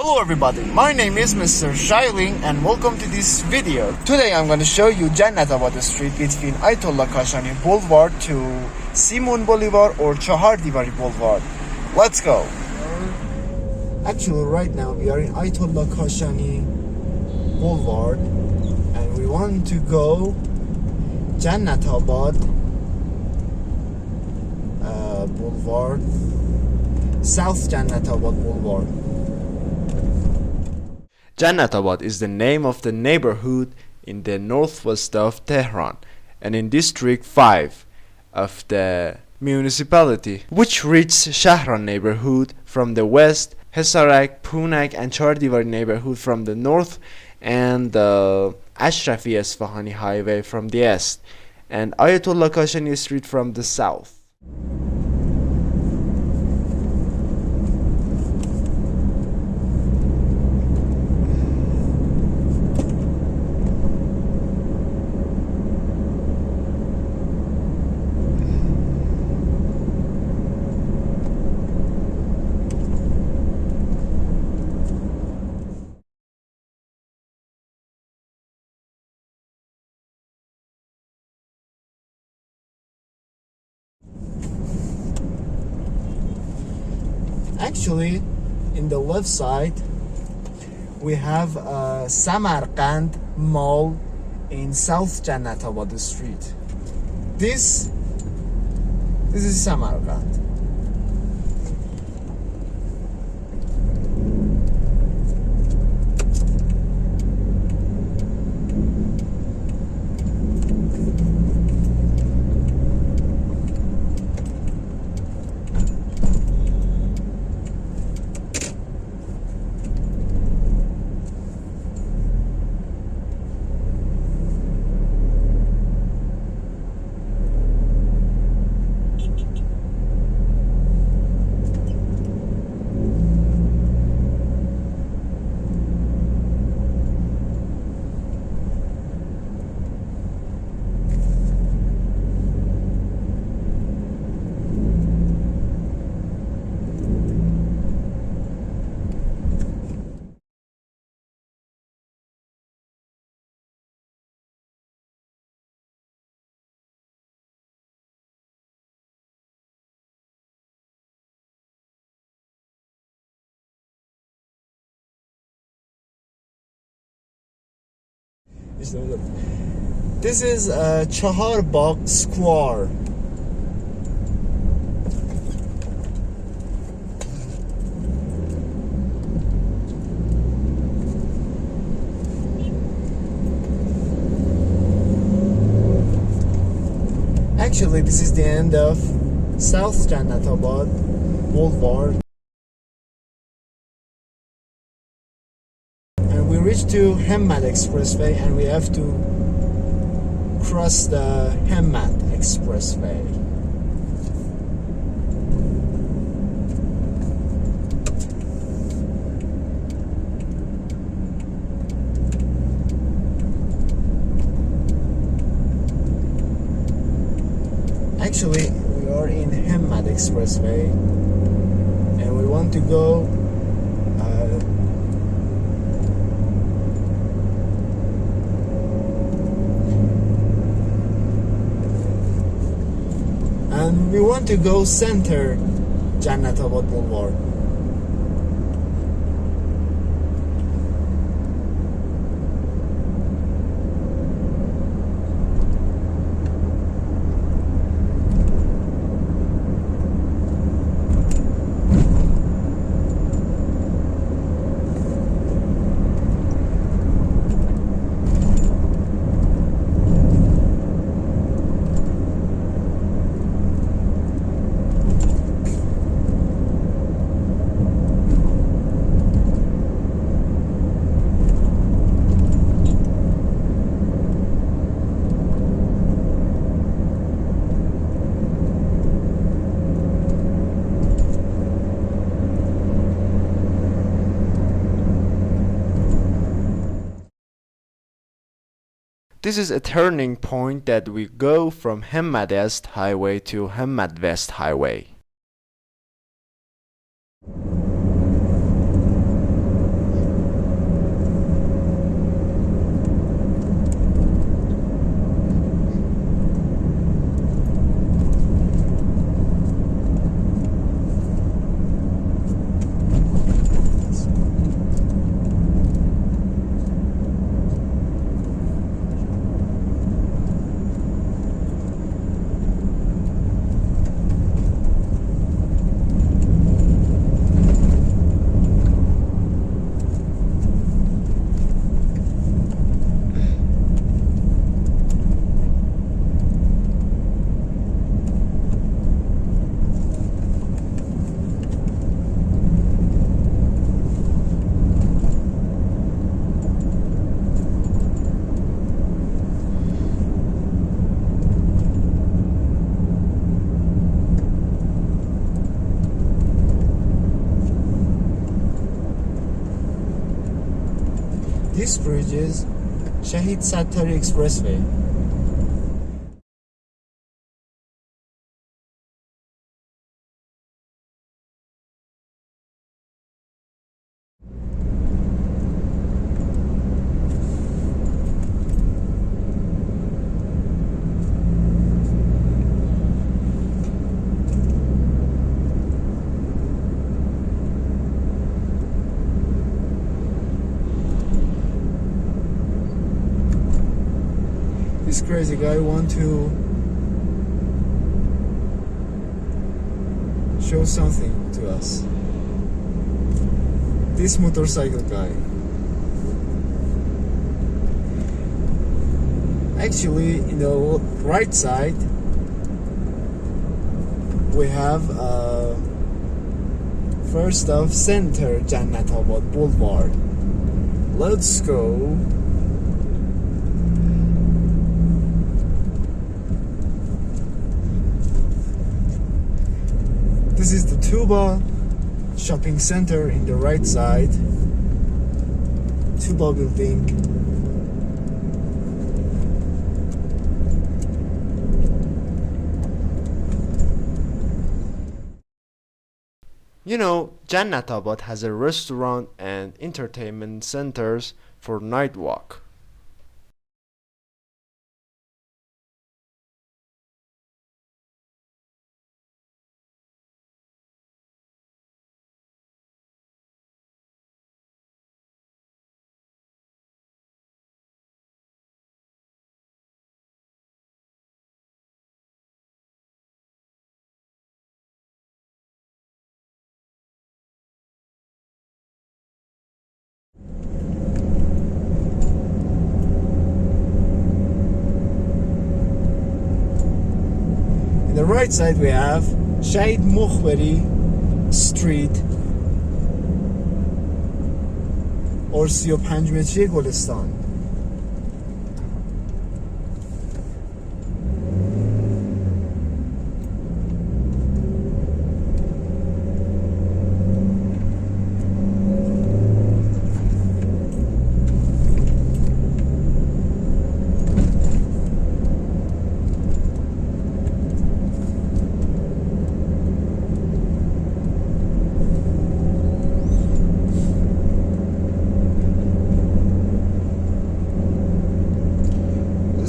Hello everybody, my name is Mr.Shyling and welcome to this video. Today I'm going to show you Jannat Abad Street between Ayatollah Kashani Boulevard to Simon Boulevard or Chahar Bagh Boulevard. Let's go. Actually right now we are in Ayatollah Kashani Boulevard and we want to go Jannat Abad Boulevard, South Jannat Abad Boulevard. Jannat Abad is the name of the neighborhood in the northwest of Tehran and in District 5 of the municipality, which reaches Shahran neighborhood from the west, Hesarak, Punak and Chardivar neighborhood from the north, and the Ashrafi Esfahani highway from the east, and Ayatollah Kashani Street from the south. Actually, in the left side, we have Samarkand Mall in South Jannat Abad Street. This is Samarkand. This is Chahar Bagh Square. Actually, this is the end of South Jannat Abad Boulevard. We reached to Hemat Expressway and we have to cross the Hemat Expressway. Actually, we are in Hemat Expressway and we want to go center Jannat Abad Boulevard. This is a turning point that we go from Hemat East Highway to Hemat West Highway. This bridge is Shahid Satari Expressway. This crazy guy want to show something to us. This motorcycle guy. Actually, in the right side, we have first of center Jannat Abad Boulevard. Let's go. This is the Tuba shopping center in the right side. Tuba building. You know, Jannat Abad has a restaurant and entertainment centers for night walk. In the right side we have Shahid Mukhbari Street or 35 متری گلستان.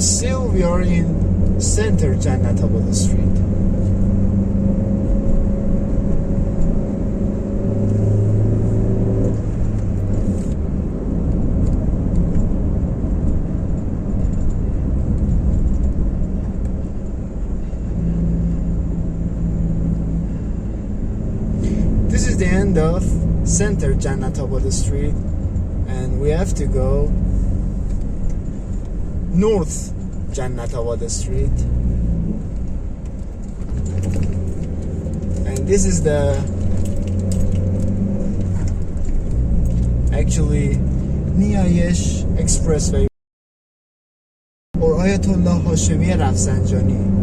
Still we are in center Jannat Abad Street. This is the end of center Jannat Abad Street and we have to go North Jannat Abad Street, and this is the actually Niayesh Expressway or Ayatollah Hashemi Rafsanjani.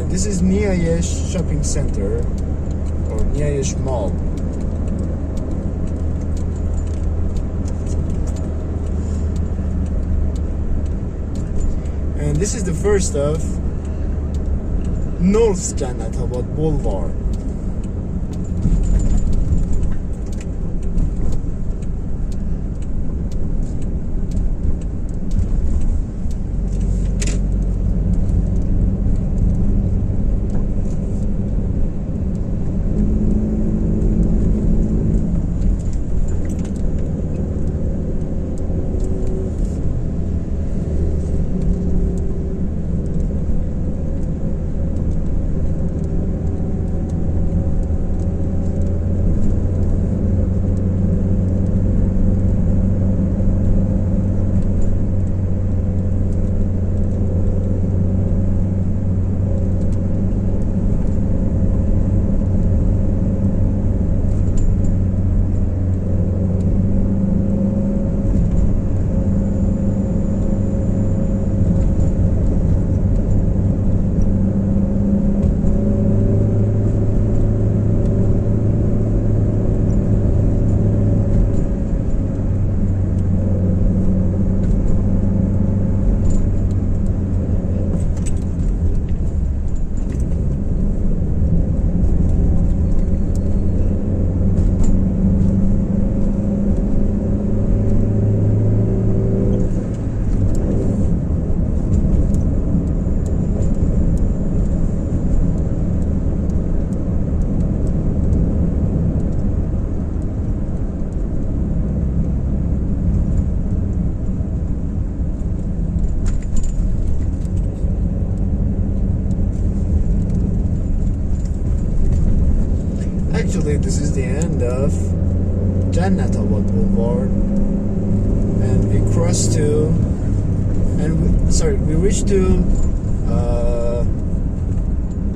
This is Niayesh Shopping Center or Niayesh Mall. And this is the first of North Jannat Abad Boulevard. reached the end of Jannat Abad Boulevard, and we crossed to, we reached to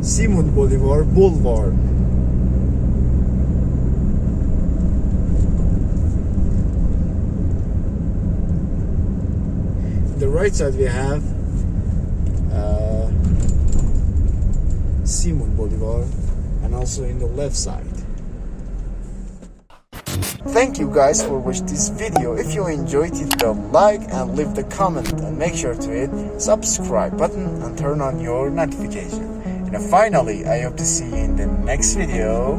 Simon Bolivar Boulevard. On the right side we have Simon Bolivar, and also in the left side. Thank you guys for watching this video. If you enjoyed it, hit the like and leave the comment, and make sure to hit subscribe button and turn on your notification. And finally, I hope to see you in the next video.